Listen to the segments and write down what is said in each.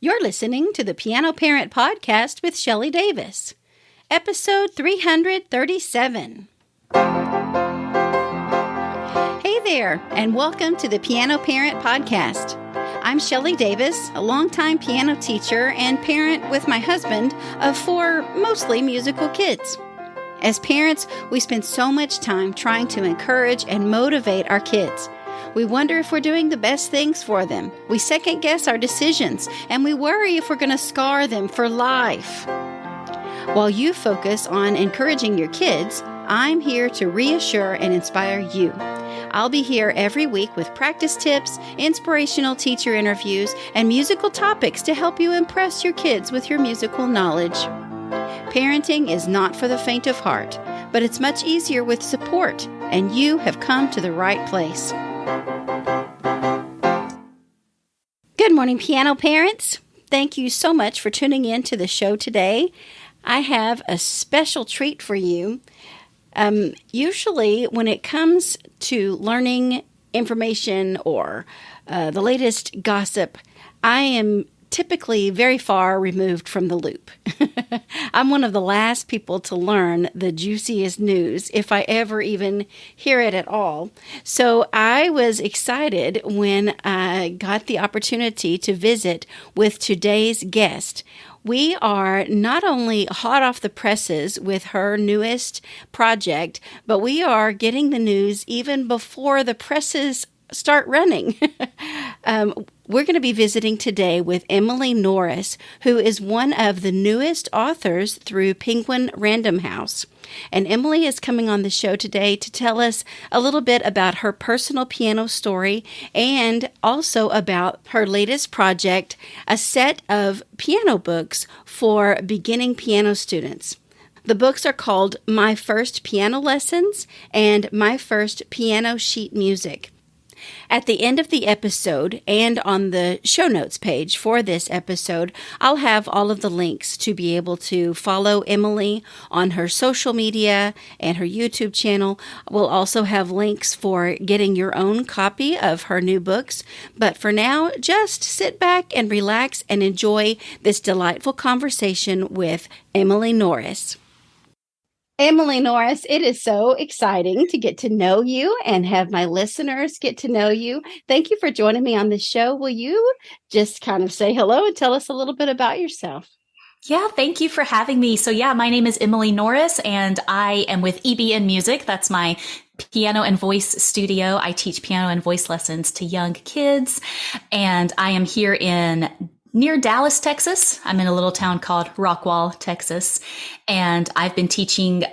You're listening to the Piano Parent Podcast with Shelley Davis, episode 337. Hey there, and welcome to the Piano Parent Podcast. I'm Shelley Davis, a longtime piano teacher and parent with my husband of 4 mostly musical kids. As parents, we spend so much time trying to encourage and motivate our kids. We wonder if we're doing the best things for them. We second guess our decisions, and we worry if we're going to scar them for life. While you focus on encouraging your kids, I'm here to reassure and inspire you. I'll be here every week with practice tips, inspirational teacher interviews, and musical topics to help you impress your kids with your musical knowledge. Parenting is not for the faint of heart, but it's much easier with support, and you have come to the right place. Good morning, piano parents. Thank you so much for tuning in to the show today. I have a special treat for you. Usually when it comes to learning information or the latest gossip, I am typically very far removed from the loop. I'm one of the last people to learn the juiciest news, if I ever even hear it at all. So I was excited when I got the opportunity to visit with today's guest. We are not only hot off the presses with her newest project, but we are getting the news even before the presses start running. We're going to be visiting today with Emily Norris, who is one of the newest authors through Penguin Random House. And Emily is coming on the show today to tell us a little bit about her personal piano story and also about her latest project, a set of piano books for beginning piano students. The books are called My First Piano Lessons and My First Piano Sheet Music. At the end of the episode and on the show notes page for this episode, I'll have all of the links to be able to follow Emily on her social media and her YouTube channel. We'll also have links for getting your own copy of her new books. But for now, just sit back and relax and enjoy this delightful conversation with Emily Norris. Emily Norris, it is so exciting to get to know you and have my listeners get to know you. Thank you for joining me on the show. Will you just kind of say hello and tell us a little bit about yourself? Yeah, thank you for having me. So my name is Emily Norris, and I am with EBN Music. That's my piano and voice studio. I teach piano and voice lessons to young kids, and I am here near Dallas, Texas. I'm in a little town called Rockwall, Texas. And I've been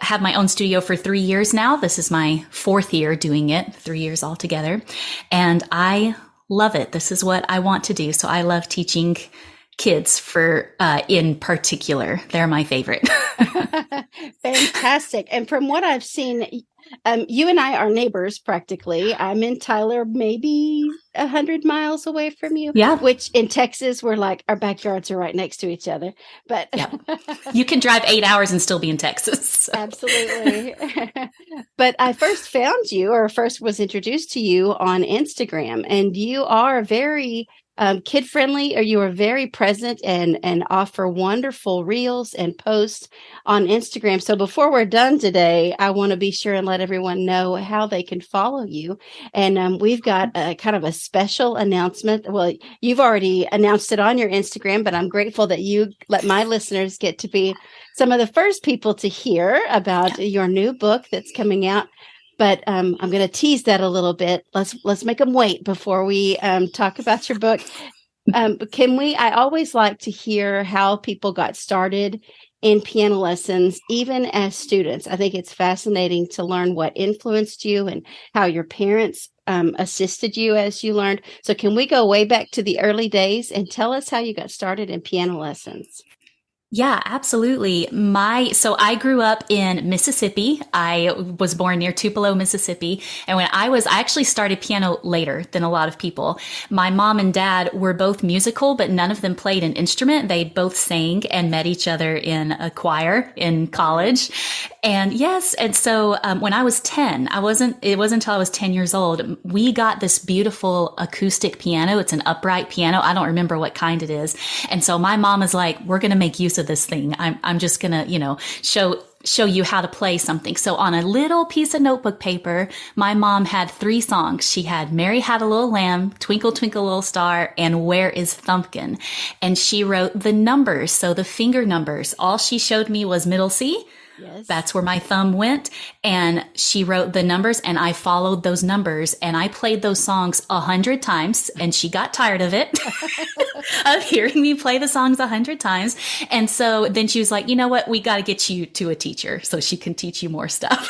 have my own studio for 3 years now. This is my 4th year doing it, 3 years altogether. And I love it. This is what I want to do. So I love teaching kids in particular. They're my favorite. Fantastic. And from what I've seen, you and I are neighbors practically. I'm in Tyler, maybe 100 miles away from you. Yeah. Which in Texas, we're like, our backyards are right next to each other. But yeah. You can drive 8 hours and still be in Texas. So. Absolutely. But I first found you, or first was introduced to you on Instagram, and you are very kid-friendly, or you are very present and offer wonderful reels and posts on Instagram. So before we're done today, I want to be sure and let everyone know how they can follow you. And we've got a kind of a special announcement. Well, you've already announced it on your Instagram, but I'm grateful that you let my listeners get to be some of the first people to hear about your new book that's coming out. But I'm going to tease that a little bit. Let's make them wait before we talk about your book. Can we? I always like to hear how people got started in piano lessons, even as students. I think it's fascinating to learn what influenced you and how your parents assisted you as you learned. So can we go way back to the early days and tell us how you got started in piano lessons? Yeah, absolutely. So I grew up in Mississippi. I was born near Tupelo, Mississippi. And I actually started piano later than a lot of people. My mom and dad were both musical, but none of them played an instrument. They both sang and met each other in a choir in college. And yes, and so when I was 10, it wasn't until I was 10 years old, we got this beautiful acoustic piano. It's an upright piano. I don't remember what kind it is. And so my mom is like, we're going to make use of this thing. I'm just going to, show you how to play something. So on a little piece of notebook paper, my mom had 3 songs. She had Mary Had a Little Lamb, Twinkle Twinkle Little Star, and Where is Thumpkin? And she wrote the numbers. So the finger numbers. All she showed me was middle C. Yes. That's where my thumb went. And she wrote the numbers and I followed those numbers and I played those songs 100 times and she got tired of it, of hearing me play the songs 100 times. And so then she was like, you know what? We got to get you to a teacher so she can teach you more stuff.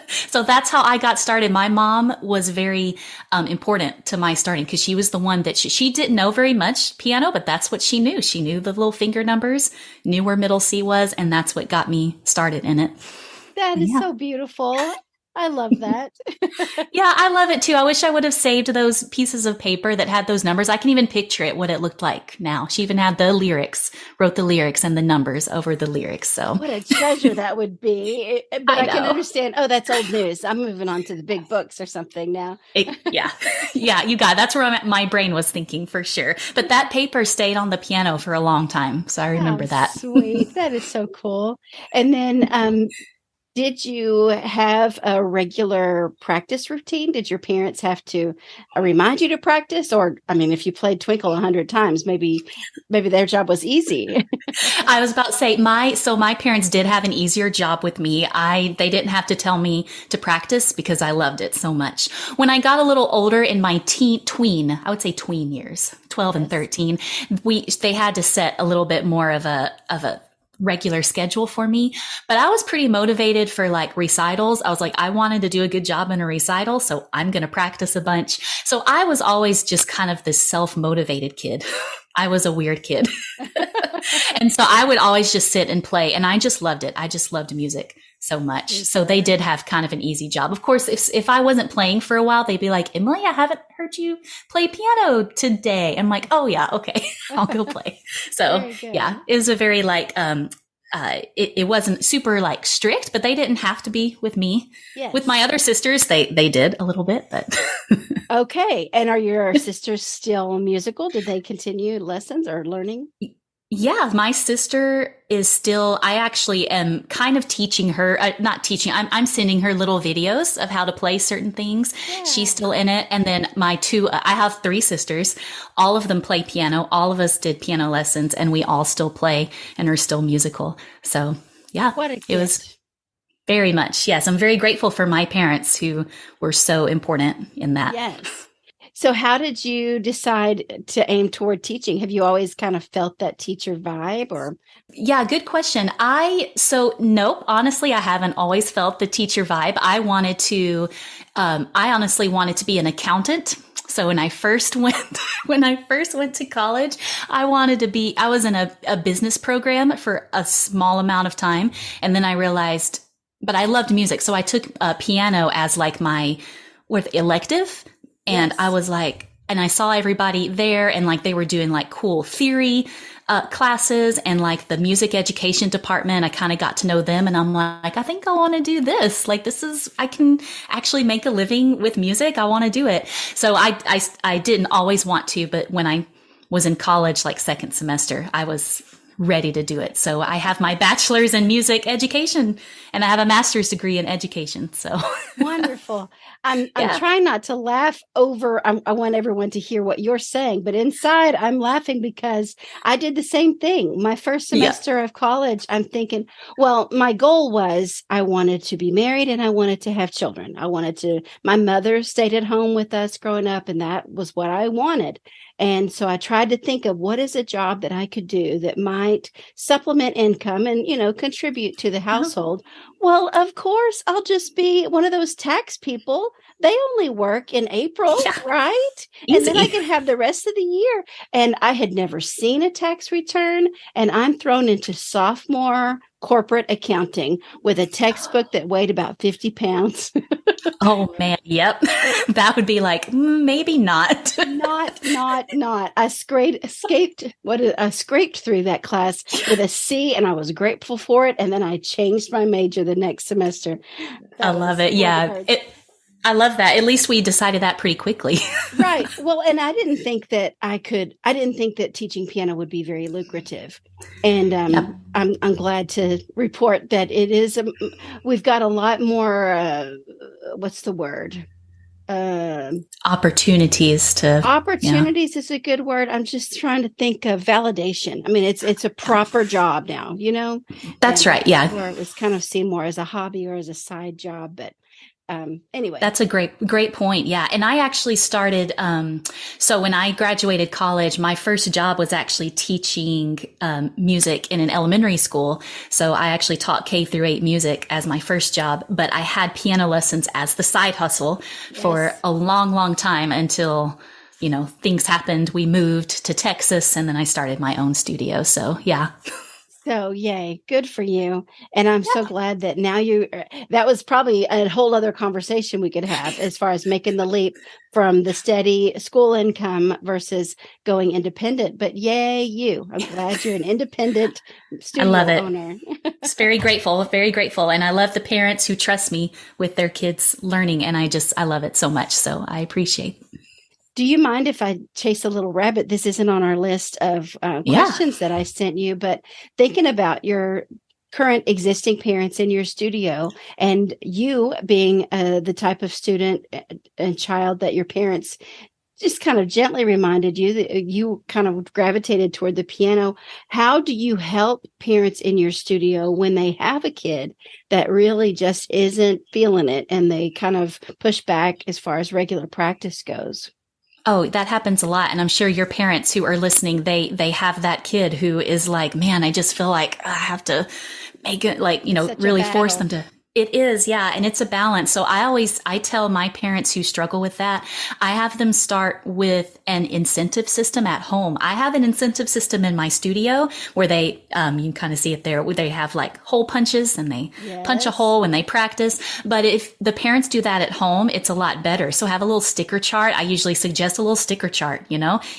So that's how I got started. My mom was very important to my starting because she was the one that she didn't know very much piano, but that's what she knew. She knew the little finger numbers, knew where middle C was, and that's what got me started in it. That is so beautiful. I love that. Yeah, I love it too. I wish I would have saved those pieces of paper that had those numbers. I can even picture it, what it looked like now. She even had the lyrics, wrote the lyrics and the numbers over the lyrics. So what a treasure that would be. But I can understand, oh, that's old news. I'm moving on to the big books or something now. Yeah, you got it. That's where my brain was thinking for sure. But that paper stayed on the piano for a long time. So I remember that. Sweet. That is so cool. And then did you have a regular practice routine? Did your parents have to remind you to practice? Or, I mean, if you played Twinkle 100 times, maybe their job was easy. I was about to say my parents did have an easier job with me. They didn't have to tell me to practice because I loved it so much. When I got a little older in my tween years, 12 and 13, they had to set a little bit more of a regular schedule for me, but I was pretty motivated for like recitals. I was like, I wanted to do a good job in a recital, so I'm going to practice a bunch. So I was always just kind of this self-motivated kid. I was a weird kid. And so I would always just sit and play, and I just loved it. I just loved music so much. So they did have kind of an easy job. Of course, if I wasn't playing for a while, they'd be like, Emily, I haven't heard you play piano today. I'm like, oh yeah, okay, I'll go play. So yeah, it was a very like, it wasn't super like strict, but they didn't have to be with me. Yes. With my other sisters, they did a little bit, but. Okay. And are your sisters still musical? Did they continue lessons or learning? Yeah, my sister is still, I actually am kind of teaching her, not teaching, I'm sending her little videos of how to play certain things. Yeah. She's still in it. And then I have 3 sisters. All of them play piano. All of us did piano lessons and we all still play and are still musical. So yeah, it was very much. Yes. I'm very grateful for my parents who were so important in that. Yes. So how did you decide to aim toward teaching? Have you always kind of felt that teacher vibe or? Yeah, good question. Nope, honestly, I haven't always felt the teacher vibe. I honestly wanted to be an accountant. So when I first went to college, I was in a business program for a small amount of time. And then I realized, but I loved music. So I took piano as like my elective. And yes. I was like, and I saw everybody there and like they were doing like cool theory classes and like the music education department. I kind of got to know them and I'm like, I think I want to do this. Like I can actually make a living with music. I want to do it. So I didn't always want to, but when I was in college, like second semester, I was ready to do it. So I have my bachelor's in music education and I have a master's degree in education. So wonderful. I'm trying not to laugh over. I want everyone to hear what you're saying, but inside I'm laughing because I did the same thing. My first semester of college, I'm thinking, well, my goal was I wanted to be married and I wanted to have children. My mother stayed at home with us growing up and that was what I wanted. And so I tried to think of what is a job that I could do that might supplement income and, contribute to the household. Well, of course, I'll just be one of those tax people. They only work in April, Yeah, right? And then I easy. can have the rest of the year. And I had never seen a tax return. And I'm thrown into sophomore corporate accounting with a textbook that weighed about 50 pounds. Oh man, yep. That would be like, maybe not. Not. I scraped through that class with a C, and I was grateful for it. And then I changed my major the next semester. I That love was it. one of the Yeah. hard. I love that. At least we decided that pretty quickly. Right. Well, and I didn't think that I didn't think that teaching piano would be very lucrative. And Yep. I'm glad to report that it is. We've got a lot more, what's the word? Opportunities to, yeah. Opportunities is a good word. I'm just trying to think of validation. I mean, it's a proper job now, That's and right. Yeah. before it was kind of seen more as a hobby or as a side job. But anyway, That's a great point. Yeah. And I actually started, so when I graduated college, my first job was actually teaching, music in an elementary school. So I actually taught K-8 music as my first job, but I had piano lessons as the side hustle for a long time until, things happened. We moved to Texas and then I started my own studio. So yeah. So, yay, good for you. And I'm so glad that now that was probably a whole other conversation we could have as far as making the leap from the steady school income versus going independent. But yay, you. I'm glad you're an independent studio I love it. owner. It's very grateful, very grateful. And I love the parents who trust me with their kids learning. And I love it so much. So I appreciate it. Do you mind if I chase a little rabbit? This isn't on our list of questions that I sent you, but thinking about your current existing parents in your studio and you being the type of student and child that your parents just kind of gently reminded you that you kind of gravitated toward the piano. How do you help parents in your studio when they have a kid that really just isn't feeling it and they kind of push back as far as regular practice goes? Oh, that happens a lot. And I'm sure your parents who are listening, they have that kid who is like, man, I just feel like I have to make it like, really force them to. It is. Yeah. And it's a balance. So I tell my parents who struggle with that, I have them start with an incentive system at home. I have an incentive system in my studio where they, you can kind of see it there, where they have like hole punches and they punch a hole when they practice. But if the parents do that at home, it's a lot better. So have a little sticker chart. I usually suggest a little sticker chart,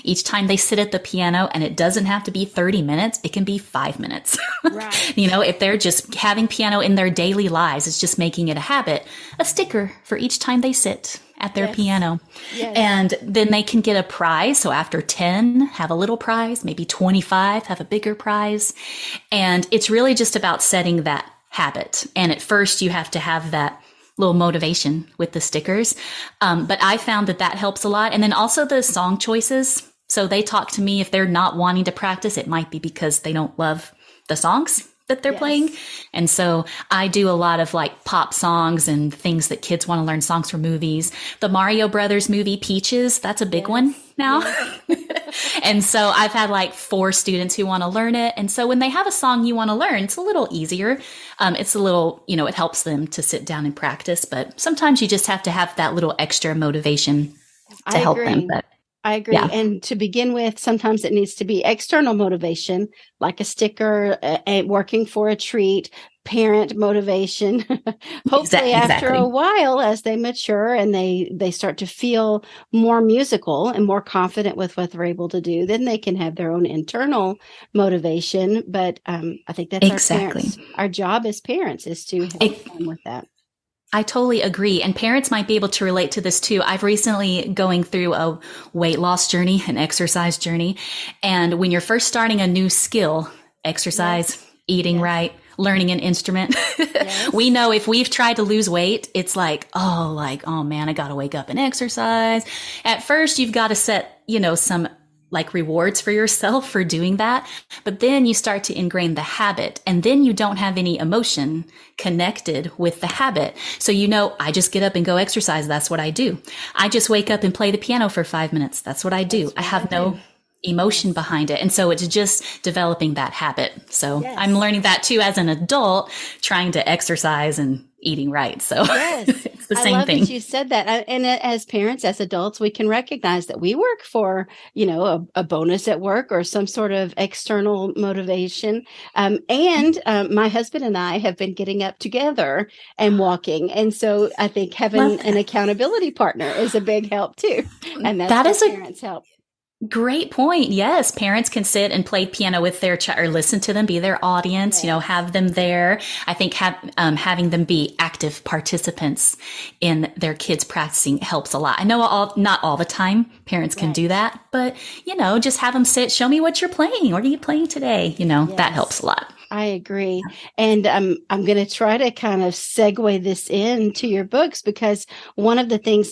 each time they sit at the piano, and it doesn't have to be 30 minutes. It can be 5 minutes. Right. If they're just having piano in their daily lives, it's just making it a habit, a sticker for each time they sit at their piano. Yes. And then they can get a prize. So after 10, have a little prize, maybe 25, have a bigger prize. And it's really just about setting that habit. And at first you have to have that little motivation with the stickers. But I found that helps a lot. And then also the song choices. So they talk to me if they're not wanting to practice, it might be because they don't love the songs that they're playing. And so I do a lot of like pop songs and things that kids want to learn, songs from movies. The Mario Brothers movie Peaches, that's a big one now. And so I've had like 4 students who want to learn it. And so when they have a song you want to learn, it's a little easier. It's a little, it helps them to sit down and practice. But sometimes you just have to have that little extra motivation to help them. But I agree. Yeah. And to begin with, sometimes it needs to be external motivation, like a sticker, working for a treat, parent motivation. Hopefully after a while, as they mature and they start to feel more musical and more confident with what they're able to do, then they can have their own internal motivation. But I think that's our parents. Our job as parents is to help them with that. I totally agree. And parents might be able to relate to this too. I've recently going through a weight loss journey, an exercise journey. And when you're first starting a new skill, exercise, eating right, learning an instrument, we know if we've tried to lose weight, it's like, oh man, I got to wake up and exercise. At first, you've got to set, some like rewards for yourself for doing that. But then you start to ingrain the habit, and then you don't have any emotion connected with the habit. So, I just get up and go exercise. That's what I do. I just wake up and play the piano for 5 minutes. That's what I do. I have no emotion behind it. And so it's just developing that habit. So I'm learning that too as an adult, trying to exercise and eating right. So it's the same I love thing. that you said that. And as parents, as adults, we can recognize that we work for, a bonus at work or some sort of external motivation. And my husband and I have been getting up together and walking. And so I think having an accountability partner is a big help too. And that's where parents help. Great point. Yes. Parents can sit and play piano with their child or listen to them, be their audience, have them there. I think having them be active participants in their kids practicing helps a lot. I know not all the time parents can do that, but just have them sit, show me what you're playing. What are you playing today? That helps a lot. I agree. And I'm going to try to kind of segue this into your books, because one of the things,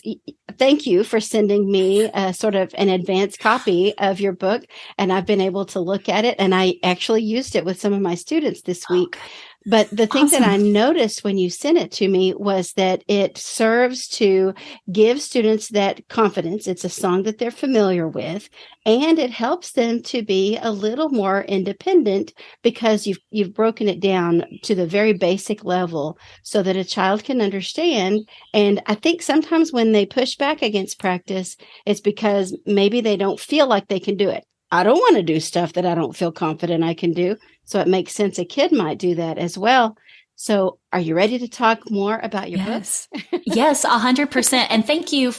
thank you for sending me sort of an advanced copy of your book. And I've been able to look at it, and I actually used it with some of my students this week. But the thing that I noticed when you sent it to me was that it serves to give students that confidence. It's a song that they're familiar with, and it helps them to be a little more independent, because you've broken it down to the very basic level so that a child can understand. And I think sometimes when they push back against practice, it's because maybe they don't feel like they can do it. I don't want to do stuff that I don't feel confident I can do. So it makes sense a kid might do that as well. So are you ready to talk more about your books? Yes, 100%. And thank you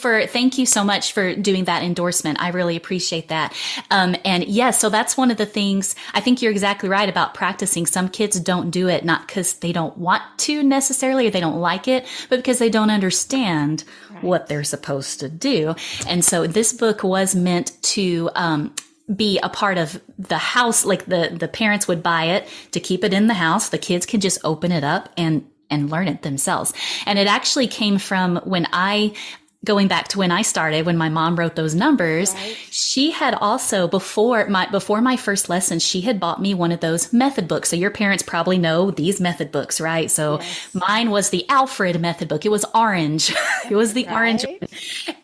so much for doing that endorsement. I really appreciate that. And yes, so that's one of the things. I think you're exactly right about practicing. Some kids don't do it, not because they don't want to necessarily, or they don't like it, but because they don't understand what they're supposed to do. And so this book was meant to, be a part of the house. Like the parents would buy it to keep it in the house. The kids can just open it up and learn it themselves. And it actually came from going back to when I started, when my mom wrote those numbers, she had also before my first lesson, she had bought me one of those method books. So your parents probably know these method books, right? So mine was the Alfred method book. It was orange. It was the orange.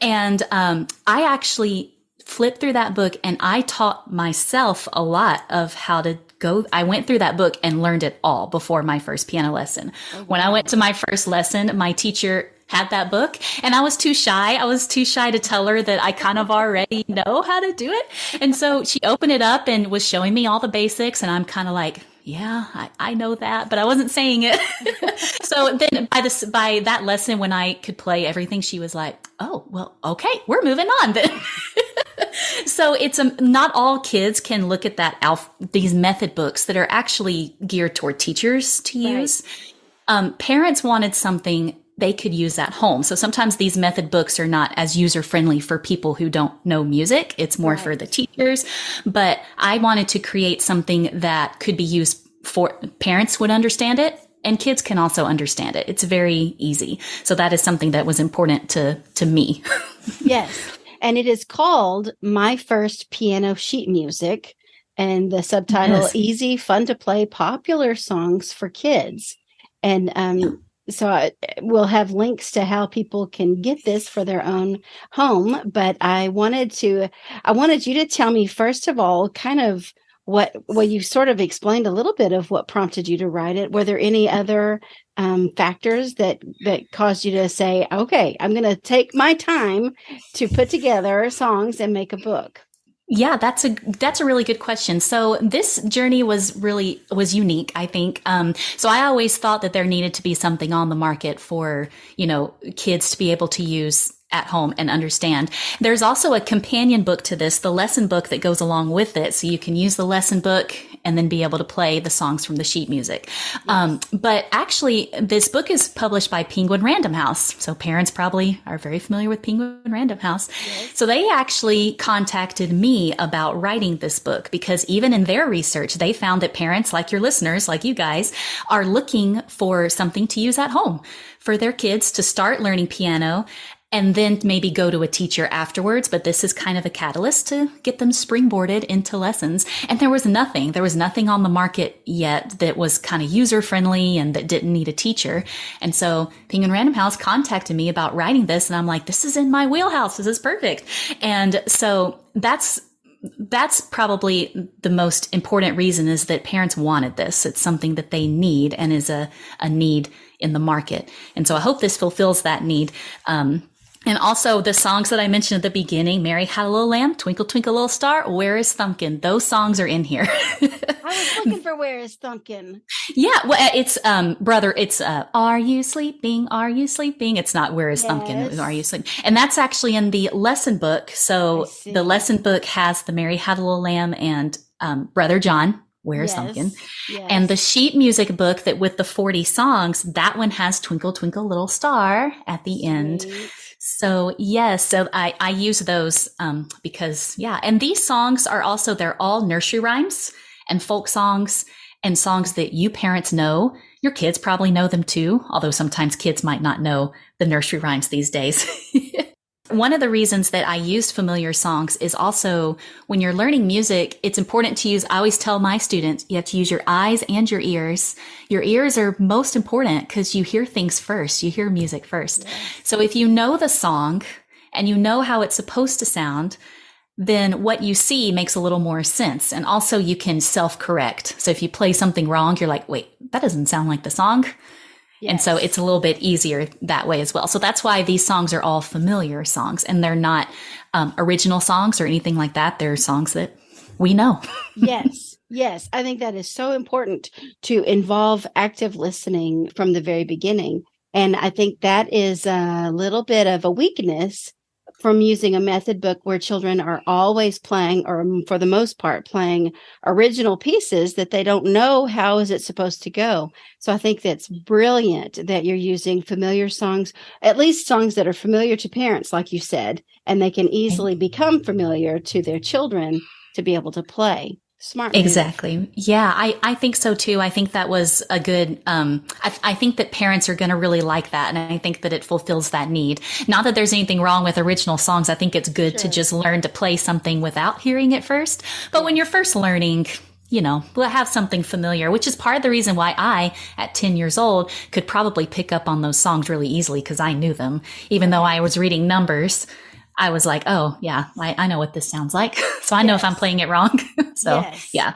And, I actually flipped through that book, and I taught myself a lot of how to go. I went through that book and learned it all before my first piano lesson. When I went to my first lesson, my teacher had that book, and I was too shy. I was too shy to tell her that I kind of already know how to do it. And so she opened it up and was showing me all the basics, and I'm kind of like, yeah, I know that, but I wasn't saying it. So then by that lesson, when I could play everything, she was like, oh, well, okay, we're moving on then. So it's not all kids can look at these method books that are actually geared toward teachers to use. Parents wanted something they could use at home. So sometimes these method books are not as user friendly for people who don't know music. It's more for the teachers. But I wanted to create something that could be used for parents would understand it, and kids can also understand it. It's very easy. So that is something that was important to me. Yes. And it is called My First Piano Sheet Music, and the subtitle, Easy, Fun to Play Popular Songs for Kids. And so we'll have links to how people can get this for their own home. But I wanted you to tell me, first of all, kind of you sort of explained a little bit of what prompted you to write it. Were there any other factors that caused you to say, okay, I'm going to take my time to put together songs and make a book? Yeah, that's a really good question. So this journey was unique, I think. So I always thought that there needed to be something on the market for, kids to be able to use at home and understand. There's also a companion book to this, the lesson book that goes along with it. So you can use the lesson book and then be able to play the songs from the sheet music. But actually, this book is published by Penguin Random House. So parents probably are very familiar with Penguin Random House. So they actually contacted me about writing this book, because even in their research, they found that parents like your listeners, like you guys, are looking for something to use at home for their kids to start learning piano. and then maybe go to a teacher afterwards. But this is kind of a catalyst to get them springboarded into lessons. And there was nothing on the market yet that was kind of user friendly and that didn't need a teacher. And so Penguin Random House contacted me about writing this. And I'm like, this is in my wheelhouse. This is perfect. And so that's probably the most important reason, is that parents wanted this. It's something that they need and is a need in the market. And so I hope this fulfills that need. And also the songs that I mentioned at the beginning, Mary Had a Little Lamb, Twinkle, Twinkle, Little Star, Where is Thumpkin? Those songs are in here. I was looking for Where is Thumpkin? Yeah, well, it's, brother, it's, Are you sleeping? Are you sleeping? It's not Where is Thumpkin? Are you sleeping? And that's actually in the lesson book. So the lesson book has the Mary Had a Little Lamb and, Brother John, Where is Thumpkin? Yes. And the sheet music book that with the 40 songs, that one has Twinkle, Twinkle, Little Star at the end. So yes, so I use those, because and these songs are also, they're all nursery rhymes and folk songs and songs that you parents know. Your kids probably know them too, although sometimes kids might not know the nursery rhymes these days. One of the reasons that I used familiar songs is also when you're learning music, it's important to use, I always tell my students, you have to use your eyes and your ears. Your ears are most important because you hear things first. You hear music first. Yes. So if you know the song and you know how it's supposed to sound, then what you see makes a little more sense. And also you can self-correct. So if you play something wrong, you're like, wait, that doesn't sound like the song. Yes. And so it's a little bit easier that way as well. So that's why these songs are all familiar songs, and they're not original songs or anything like that. They're songs that we know. Yes. Yes. I think that is so important to involve active listening from the very beginning. And I think that is a little bit of a weakness from using a method book where children are always playing, or for the most part, playing original pieces that they don't know how is it supposed to go. So I think that's brilliant that you're using familiar songs, at least songs that are familiar to parents, like you said, and they can easily become familiar to their children to be able to play. Smart. Exactly. Yeah, I think so too. I think that was a good, I think that parents are going to really like that. And I think that it fulfills that need. Not that there's anything wrong with original songs. I think it's good to just learn to play something without hearing it first. But when you're first learning, we'll have something familiar, which is part of the reason why I, at 10 years old, could probably pick up on those songs really easily because I knew them, even though I was reading numbers. I was like, oh, yeah, I know what this sounds like. So I know if I'm playing it wrong. So, yeah.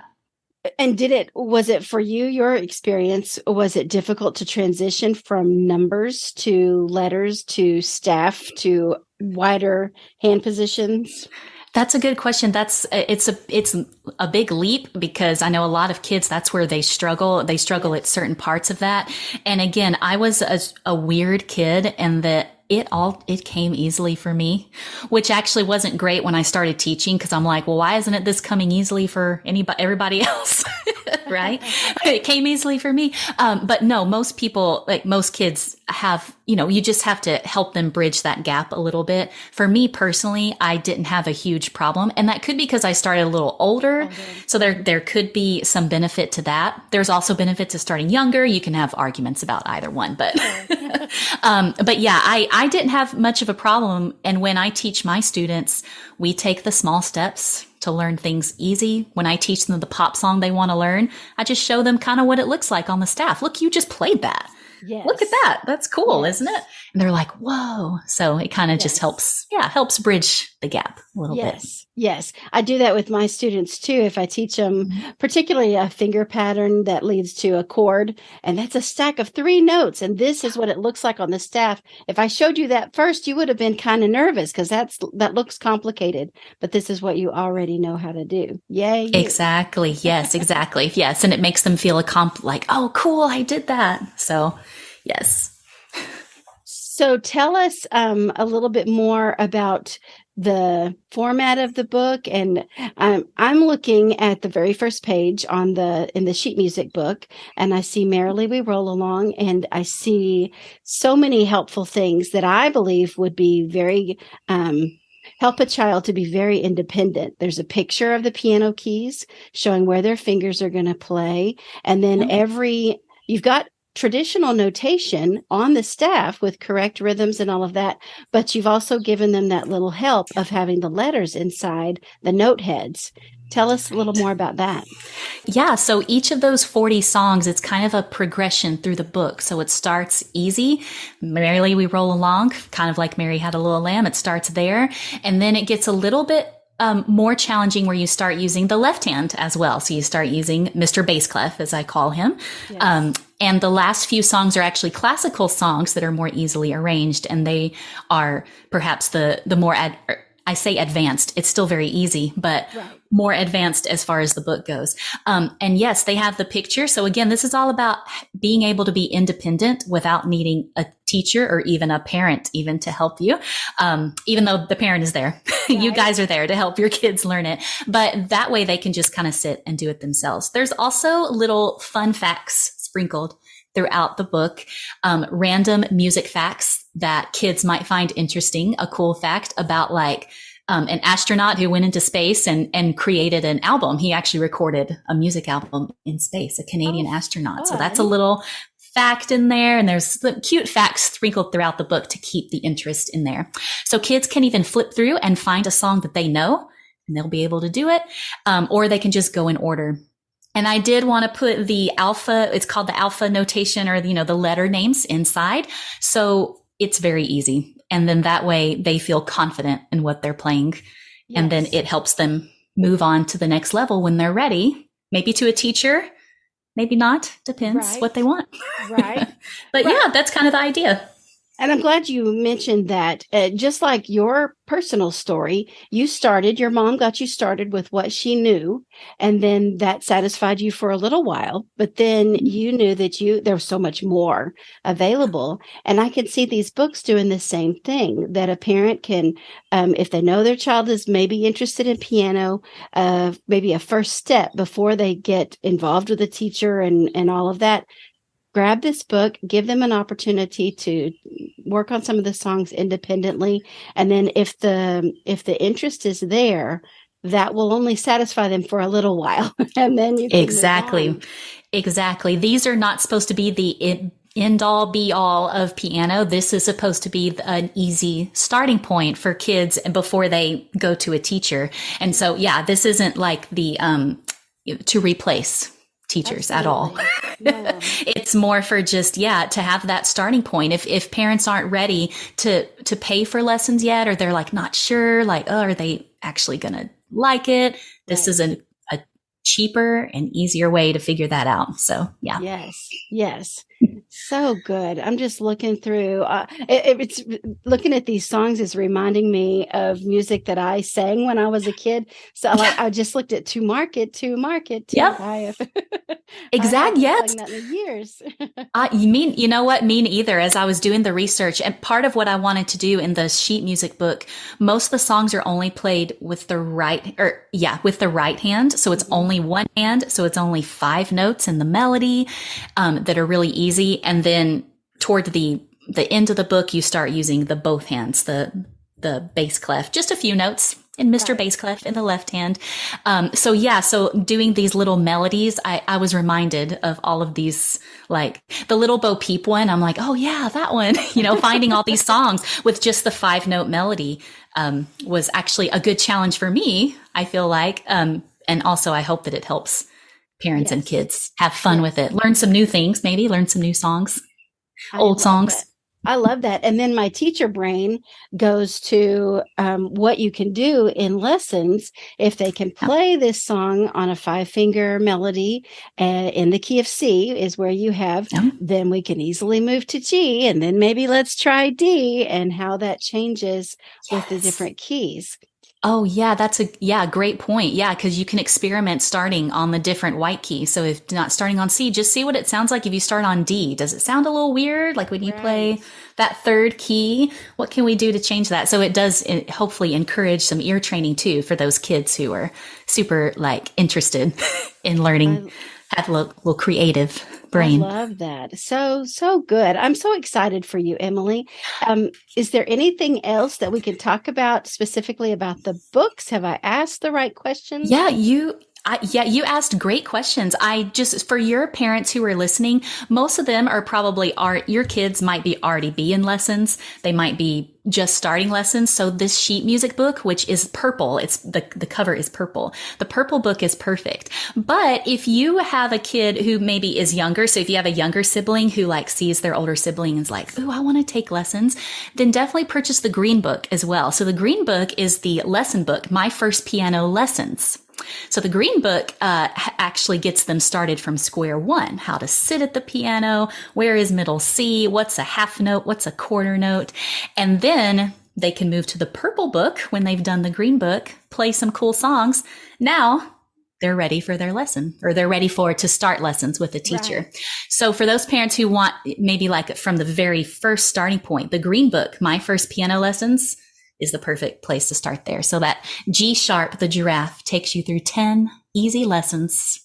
And was it for you, your experience, was it difficult to transition from numbers to letters to staff to wider hand positions? That's a good question. It's a big leap because I know a lot of kids, that's where they struggle. They struggle at certain parts of that. And again, I was a weird kid, and that it came easily for me, which actually wasn't great when I started teaching, because I'm like, well, why isn't this coming easily for everybody else? Right? It came easily for me. But no, most people, like most kids have, you just have to help them bridge that gap a little bit. For me personally, I didn't have a huge problem. And that could be because I started a little older. So there could be some benefit to that. There's also benefit to starting younger. You can have arguments about either one, but, but yeah, I didn't have much of a problem. And when I teach my students, we take the small steps to learn things easy. When I teach them the pop song they want to learn, I just show them kind of what it looks like on the staff. Look, you just played that. Yes. Look at that. That's cool, isn't it? And they're like, whoa. So it kind of just helps bridge the gap a little bit. Yes. I do that with my students too. If I teach them particularly a finger pattern that leads to a chord, and that's a stack of 3 notes, and this is what it looks like on the staff. If I showed you that first, you would have been kind of nervous because that looks complicated, but this is what you already know how to do. Yay. Exactly. Yes, exactly. Yes. And it makes them feel like, oh, cool, I did that. So yes. So tell us a little bit more about the format of the book. And I'm looking at the very first page in the sheet music book, and I see Merrily We Roll Along, and I see so many helpful things that I believe would be very help a child to be very independent. There's a picture of the piano keys showing where their fingers are going to play, and then you've got traditional notation on the staff with correct rhythms and all of that, but you've also given them that little help of having the letters inside the note heads. Tell us a little more about that. Yeah, so each of those 40 songs, it's kind of a progression through the book. So it starts easy. Merrily we roll along, kind of like Mary Had a Little Lamb. It starts there. And then it gets a little bit more challenging where you start using the left hand as well. So you start using Mr. Bass Clef, as I call him. Yes. And the last few songs are actually classical songs that are more easily arranged. And they are perhaps the more, I say advanced. It's still very easy, but more advanced as far as the book goes. And yes, they have the picture. So again, this is all about being able to be independent without needing a teacher or even a parent even to help you. Even though the parent is there, you guys are there to help your kids learn it. But that way they can just kind of sit and do it themselves. There's also little fun facts sprinkled throughout the book, random music facts that kids might find interesting. A cool fact about like an astronaut who went into space and created an album. He actually recorded a music album in space, a Canadian astronaut. So that's a little fact in there. And there's some cute facts sprinkled throughout the book to keep the interest in there. So kids can even flip through and find a song that they know, and they'll be able to do it. Or they can just go in order. And I did want to put the alpha, it's called the alpha notation, or, the letter names inside. So it's very easy. And then that way they feel confident in what they're playing. Yes. And then it helps them move on to the next level when they're ready, maybe to a teacher, maybe not, depends what they want. Right. But yeah, that's kind of the idea. And I'm glad you mentioned that. Just like your personal story, your mom got you started with what she knew, and then that satisfied you for a little while. But then you knew that there was so much more available. And I can see these books doing the same thing, that a parent can, if they know their child is maybe interested in piano, maybe a first step before they get involved with a teacher and all of that. Grab this book, give them an opportunity to work on some of the songs independently. And then if the interest is there, that will only satisfy them for a little while. And then you can Exactly. These are not supposed to be the end all be all of piano. This is supposed to be an easy starting point for kids before they go to a teacher. And so, yeah, this isn't like the, to replace teachers at all. No. It's more for just, to have that starting point. If parents aren't ready to pay for lessons yet, or they're like not sure, like, are they actually going to like it? This is a cheaper and easier way to figure that out. So, yeah. Yes. So good. I'm just looking through. It's looking at these songs is reminding me of music that I sang when I was a kid. So I just looked at To Market. Yep. Exactly. Yes. That in years. You know what? Me neither. As I was doing the research, and part of what I wanted to do in the sheet music book, most of the songs are only played with the right hand. So it's only one hand. So it's only 5 notes in the melody, that are really easy. And then toward the end of the book, you start using the both hands, the bass clef, just a few notes in Mr. Bass Clef in the left hand. So doing these little melodies, I was reminded of all of these, like the Little Bo Peep one. I'm like, oh yeah, that one, finding all these songs with just the 5-note melody, was actually a good challenge for me, I feel like. And also I hope that it helps parents and kids have fun with it. Learn some new things, maybe learn some new songs, old songs. I love that. And then my teacher brain goes to what you can do in lessons if they can play this song on a 5-finger melody in the key of C is where you have, then we can easily move to G, and then maybe let's try D, and how that changes with the different keys. Oh yeah, that's a great point. Yeah, because you can experiment starting on the different white keys. So if not starting on C, just see what it sounds like if you start on D. Does it sound a little weird? Like when you play that 3rd key, what can we do to change that? So it does hopefully encourage some ear training too for those kids who are super interested in learning, have a little creative brain. I love that. So good. I'm so excited for you, Emily. Is there anything else that we can talk about specifically about the books? Have I asked the right questions? Yeah, Yeah, you asked great questions. For your parents who are listening, most of them are probably your kids might be already be in lessons. They might be just starting lessons. So this sheet music book, which is purple, it's the cover is purple. The purple book is perfect. But if you have a kid who maybe is younger, so if you have a younger sibling who like sees their older sibling and is like, "Ooh, I want to take lessons," then definitely purchase the green book as well. So the green book is the lesson book, My First Piano Lessons. So the green book actually gets them started from square one, how to sit at the piano, where is middle C, what's a half note, what's a quarter note. And then they can move to the purple book when they've done the green book, play some cool songs. Now they're ready for their lesson, or they're ready to start lessons with a teacher. Right. So for those parents who want maybe like from the very first starting point, the green book, My First Piano Lessons, is the perfect place to start there. So that G Sharp, the giraffe, takes you through 10 easy lessons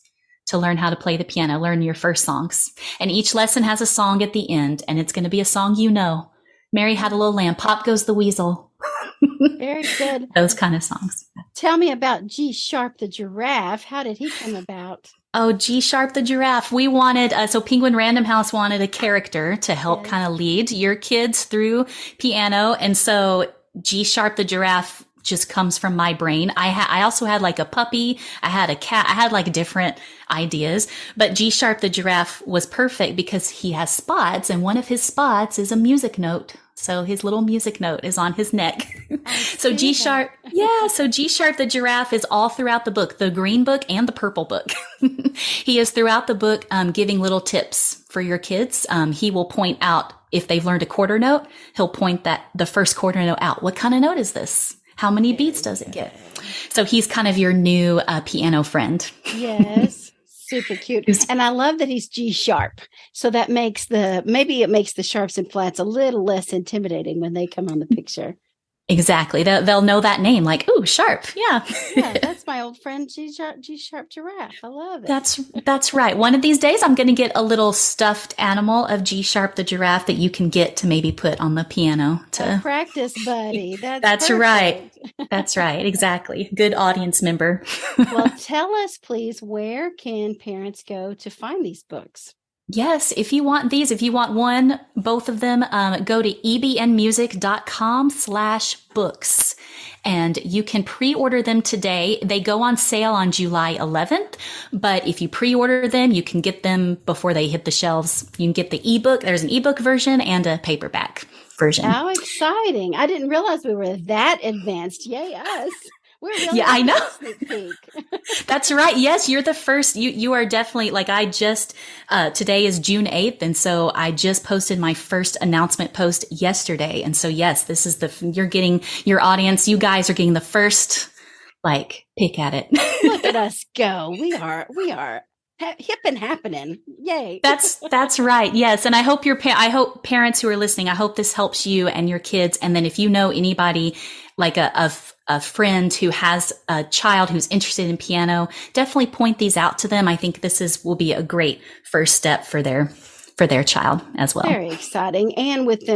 to learn how to play the piano, learn your first songs. And each lesson has a song at the end, and it's going to be a song you know. Mary Had a Little Lamb, Pop Goes the Weasel. Very good. Those kind of songs. Tell me about G Sharp, the giraffe. How did he come about? Oh, G Sharp, the giraffe. We wanted, so Penguin Random House wanted a character to help kind of lead your kids through piano. And so G Sharp, the giraffe just comes from my brain. I also had like a puppy. I had a cat. I had like different ideas, but G Sharp, the giraffe was perfect because he has spots, and one of his spots is a music note. So his little music note is on his neck. So G Sharp, so G Sharp, the giraffe is all throughout the book, the green book and the purple book. He is throughout the book, giving little tips for your kids. He will point out if they've learned a quarter note, he'll point the first quarter note out. What kind of note is this? How many beats does it get? So he's kind of your new piano friend. Yes. Super cute. And I love that he's G sharp. So that makes maybe it makes the sharps and flats a little less intimidating when they come on the picture. Exactly. They'll know that name, like, ooh, sharp. Yeah. Yeah, that's my old friend, G sharp giraffe. I love it. That's right. One of these days, I'm going to get a little stuffed animal of G Sharp, the giraffe, that you can get to maybe put on the piano to a practice buddy. That's right. That's right. Exactly. Good audience member. Well, tell us, please, where can parents go to find these books? Yes, if you want both of them, go to ebnmusic.com/books, and you can pre-order them today. They go on sale on July 11th, but if you pre-order them, you can get them before they hit the shelves. You can get the ebook. There's an ebook version and a paperback version. How exciting. I didn't realize we were that advanced. Yay, us. We're really I know. Sneak peek. That's right. Yes, you're the first. You are definitely, like, I just, today is June 8th. And so I just posted my first announcement post yesterday. And so, yes, this is you're getting your audience. You guys are getting the first, like, pick at it. Look at us go. We are hip and happening. Yay. That's right. Yes. And I hope I hope parents who are listening, I hope this helps you and your kids. And then if you know anybody, like a friend who has a child who's interested in piano, definitely point these out to them. I think will be a great first step for their child as well. Very exciting. And with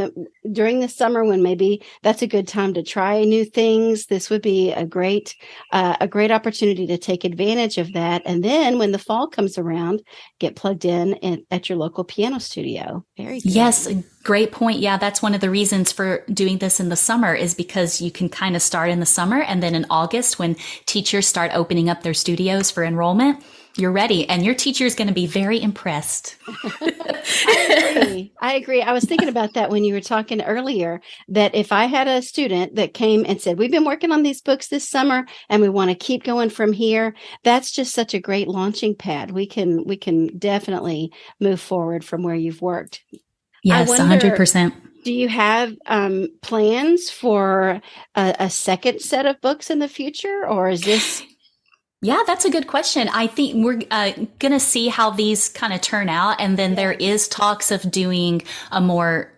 during the summer, when maybe that's a good time to try new things, this would be a great opportunity to take advantage of that. And then when the fall comes around, get plugged in at your local piano studio. Very good. Yes. Great point. Yeah. That's one of the reasons for doing this in the summer, is because you can kind of start in the summer, and then in August, when teachers start opening up their studios for enrollment, you're ready, and your teacher is going to be very impressed. I agree. I was thinking about that when you were talking earlier, that if I had a student that came and said, we've been working on these books this summer and we want to keep going from here, that's just such a great launching pad. We can definitely move forward from where you've worked. Yes, 100%. Do you have plans for a second set of books in the future, or is this... Yeah, that's a good question. I think we're going to see how these kind of turn out. And then there is talks of doing a more,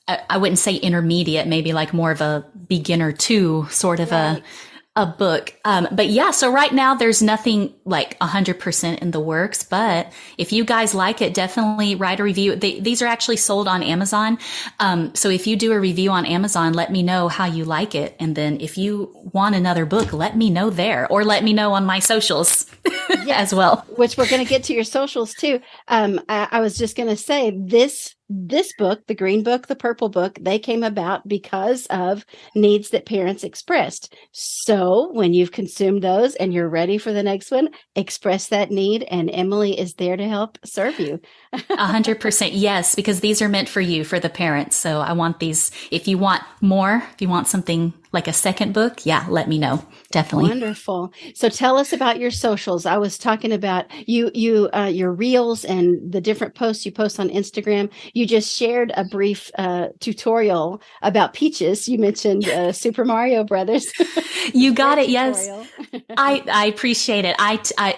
I wouldn't say intermediate, maybe like more of a beginner 2 sort of a book. But yeah, so right now there's nothing like 100% in the works, but if you guys like it, definitely write a review. These are actually sold on Amazon. So if you do a review on Amazon, let me know how you like it. And then if you want another book, let me know there, or let me know on my socials as well. Which we're going to get to your socials too. I was just going to say this book, the green book, the purple book, they came about because of needs that parents expressed. So when you've consumed those and you're ready for the next one, express that need, and Emily is there to help serve you. 100%. Yes, because these are meant for you, for the parents. So I want these. If you want more, if you want something like a second book, yeah, let me know. Definitely. Wonderful. So tell us about your socials. I was talking about your reels and the different posts you post on Instagram. You just shared a brief tutorial about peaches. You mentioned Super Mario Brothers. You got it. Yes. I appreciate it.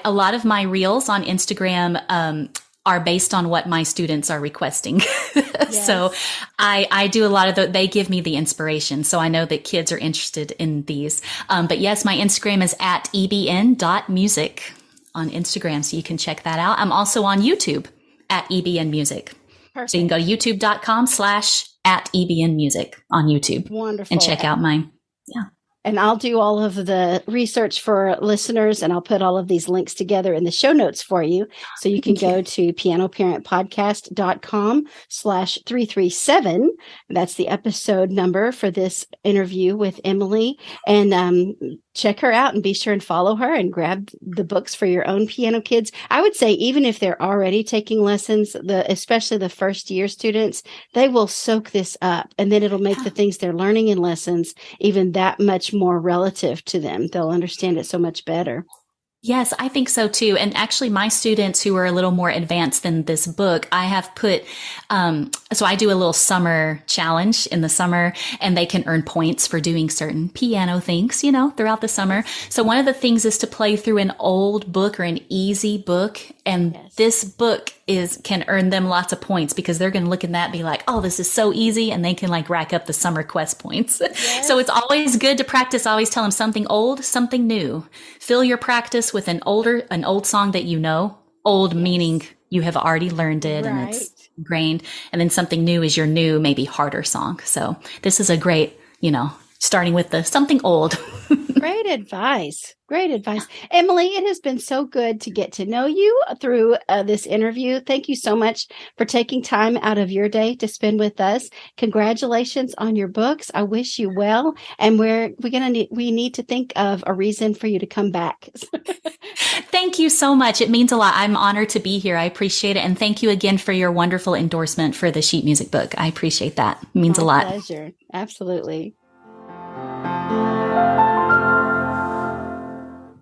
A lot of my reels on Instagram, are based on what my students are requesting. Yes. So I do a lot of they give me the inspiration. So I know that kids are interested in these. But yes, my Instagram is at ebn.music on Instagram. So you can check that out. I'm also on YouTube at ebnmusic. Perfect. So you can go to youtube.com/@ebnmusic on YouTube. Wonderful. And check out mine. Yeah. And I'll do all of the research for listeners, and I'll put all of these links together in the show notes for you. So you can go to pianoparentpodcast.com/337. That's the episode number for this interview with Emily. And check her out and be sure and follow her and grab the books for your own piano kids. I would say even if they're already taking lessons, especially the first year students, they will soak this up, and then it'll make the things they're learning in lessons even that much more relative to them. They'll understand it so much better. Yes, I think so too. And actually my students who are a little more advanced than this book, I have put, so I do a little summer challenge in the summer, and they can earn points for doing certain piano things, throughout the summer. So one of the things is to play through an old book or an easy book. And this book can earn them lots of points, because they're going to look at that and be like, oh, this is so easy. And they can rack up the summer quest points. Yes. So it's always good to practice. I always tell them something old, something new. Fill your practice with an old song that old meaning you have already learned it and it's ingrained. And then something new is your new, maybe harder song. So this is a great, starting with something old. Great advice. Great advice. Emily, it has been so good to get to know you through this interview. Thank you so much for taking time out of your day to spend with us. Congratulations on your books. I wish you well. And we need to think of a reason for you to come back. Thank you so much. It means a lot. I'm honored to be here. I appreciate it. And thank you again for your wonderful endorsement for the sheet music book. I appreciate that. It means a lot. My pleasure. Absolutely.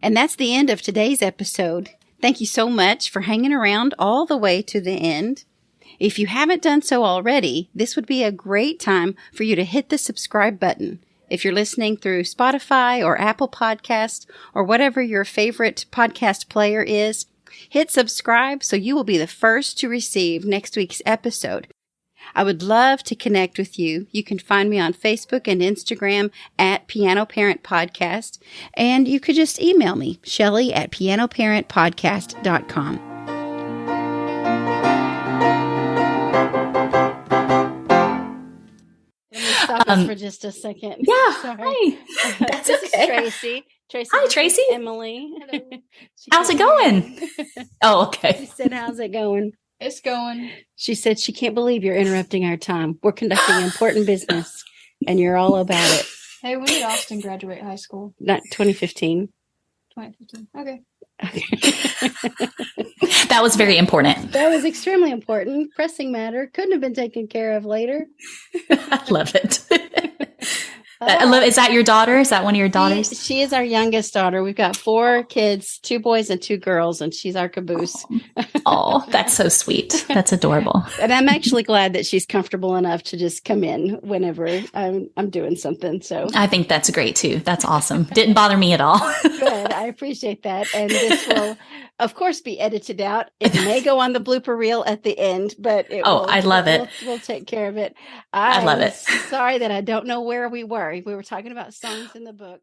And that's the end of today's episode. Thank you so much for hanging around all the way to the end. If you haven't done so already, this would be a great time for you to hit the subscribe button. If you're listening through Spotify or Apple Podcasts or whatever your favorite podcast player is, hit subscribe so you will be the first to receive next week's episode. I would love to connect with you. You can find me on Facebook and Instagram at Piano Parent Podcast, and you could just email me, Shelley@pianoparentpodcast.com. Let me stop us for just a second. Yeah. Sorry. Hi. That's this okay. is Tracy. Hi, Tracy. Emily. How's it going? Oh, okay. She said, how's it going? It's going. She said she can't believe you're interrupting our time. We're conducting important business, and you're all about it. Hey, when did Austin graduate high school? Not 2015. 2015. Okay. That was very important. That was extremely important. Pressing matter. Couldn't have been taken care of later. I love it. Is that your daughter? Is that one of your daughters? She is our youngest daughter. We've got 4 kids, 2 boys and 2 girls, and she's our caboose. Oh, that's so sweet. That's adorable. And I'm actually glad that she's comfortable enough to just come in whenever I'm doing something. So I think that's great too. That's awesome. Didn't bother me at all. Good. I appreciate that. And this will, of course, be edited out. It may go on the blooper reel at the end, but I love it. We'll take care of it. I love it. Sorry that I don't know where we were. We were talking about songs in the book.